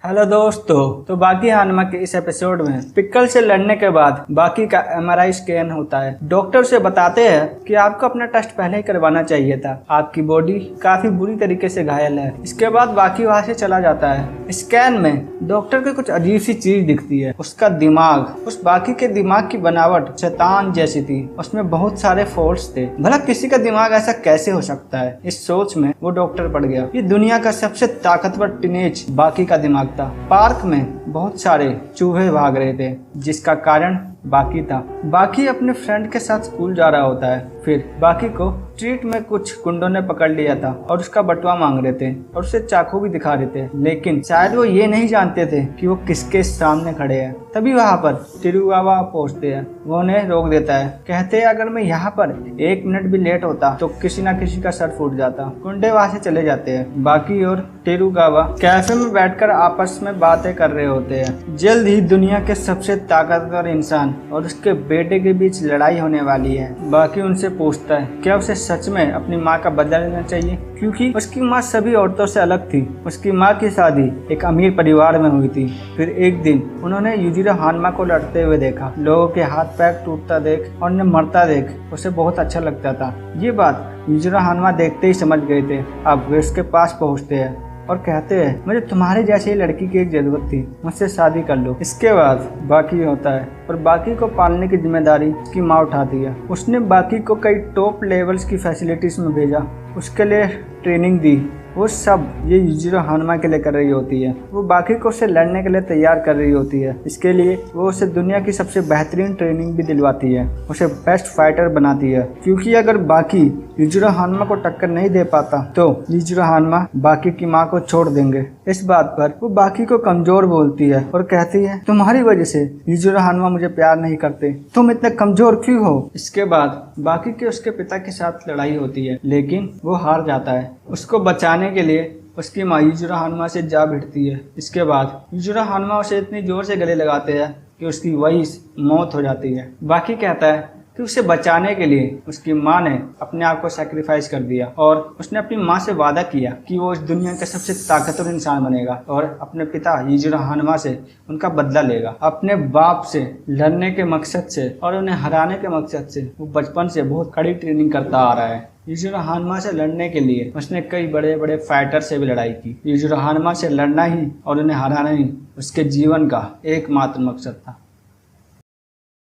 Hello दोस्तों, तो बाकी हानमा के इस एपिसोड में पिक्कल से लड़ने के बाद बाकी का एमआरआई स्कैन होता है। डॉक्टर से बताते हैं कि आपको अपना टेस्ट पहले ही करवाना चाहिए था, आपकी बॉडी काफी बुरी तरीके से घायल है। इसके बाद बाकी वहाँ से चला जाता है। स्कैन में डॉक्टर को कुछ अजीब सी चीज दिखती है। उसका दिमाग, उस बाकी के दिमाग की बनावट शैतान जैसी थी। उसमें बहुत सारे फॉल्ट्स थे। भला किसी का दिमाग ऐसा कैसे हो सकता है? इस सोच में वो डॉक्टर पड़ गया। ये दुनिया का सबसे ताकतवर टीनेज बाकी का दिमाग था। पार्क में बहुत सारे चूहे भाग रहे थे, जिसका कारण बाकी था। बाकी अपने फ्रेंड के साथ स्कूल जा रहा होता है। फिर बाकी को स्ट्रीट में कुछ गुंडों ने पकड़ लिया था और उसका बटुआ मांग रहे थे और उसे चाकू भी दिखा रहे थे, लेकिन शायद वो ये नहीं जानते थे कि वो किसके सामने खड़े हैं। तभी वहाँ पर टिरुगावा पहुँचते हैं। वो उन्हें रोक देता है। कहते हैं अगर मैं यहाँ पर 1 मिनट भी लेट होता तो किसी न किसी का सर फूट जाता। गुंडे वहाँ से चले जाते हैं। बाकी और टिरुगावा कैफे में बैठकर आपस में बातें कर रहे होते हैं। जल्द ही दुनिया के सबसे ताकतवर इंसान और उसके बेटे के बीच लड़ाई होने वाली है। बाकी उनसे पूछता है क्या उसे सच में अपनी माँ का बदला लेना चाहिए, क्योंकि उसकी माँ सभी औरतों से अलग थी। उसकी माँ की शादी एक अमीर परिवार में हुई थी। फिर एक दिन उन्होंने युजिरो हानमा को लड़ते हुए देखा। लोगों के हाथ पैर टूटता देख और उन्हें मरता देख उसे बहुत अच्छा लगता था। ये बात युजिरो हानमा देखते ही समझ गए थे। अब वे उसके पास पहुँचते हैं और कहते हैं मुझे तुम्हारे जैसी लड़की की एक जरूरत थी, मुझसे शादी कर लो। इसके बाद बाकी होता है और बाकी को पालने की जिम्मेदारी उसकी माँ उठाती है। उसने बाकी को कई टॉप लेवल्स की फैसिलिटीज में भेजा, उसके लिए ट्रेनिंग दी। वो सब ये युजिरो हानमा के लिए कर रही होती है। वो बाकी को उससे लड़ने के लिए तैयार कर रही होती है। इसके लिए वो उसे दुनिया की सबसे बेहतरीन ट्रेनिंग भी दिलवाती है, उसे बेस्ट फाइटर बनाती है। क्योंकि अगर बाकी युजिरो हानमा को टक्कर नहीं दे पाता तो युजिरो हानमा बाकी की माँ को छोड़ देंगे। इस बात पर वो बाकी को कमजोर बोलती है और कहती है तुम्हारी वजह से युजिरो हानमा मुझे प्यार नहीं करते, तुम इतने कमजोर क्यों हो? इसके बाद बाकी के उसके पिता के साथ लड़ाई होती है, लेकिन वो हार जाता है। उसको बचाने के लिए उसकी माँ युजिरो हानमा से जा भिड़ती है। इसके बाद युजिरो हानमा उसे इतनी जोर से गले लगाते हैं कि उसकी वही मौत हो जाती है। बाकी कहता है कि उसे बचाने के लिए उसकी माँ ने अपने आप को सैक्रिफाइस कर दिया और उसने अपनी माँ से वादा किया कि वो इस दुनिया का सबसे ताकतवर इंसान बनेगा और अपने पिता युजिरो हानमा से उनका बदला लेगा। अपने बाप से लड़ने के मकसद से और उन्हें हराने के मकसद से वो बचपन से बहुत कड़ी ट्रेनिंग करता आ रहा है। युजिरो हानमा से लड़ने के लिए उसने कई बड़े बड़े फाइटर से भी लड़ाई की। युजिरो हानमा से लड़ना ही और उन्हें हराना ही उसके जीवन का एकमात्र मकसद था।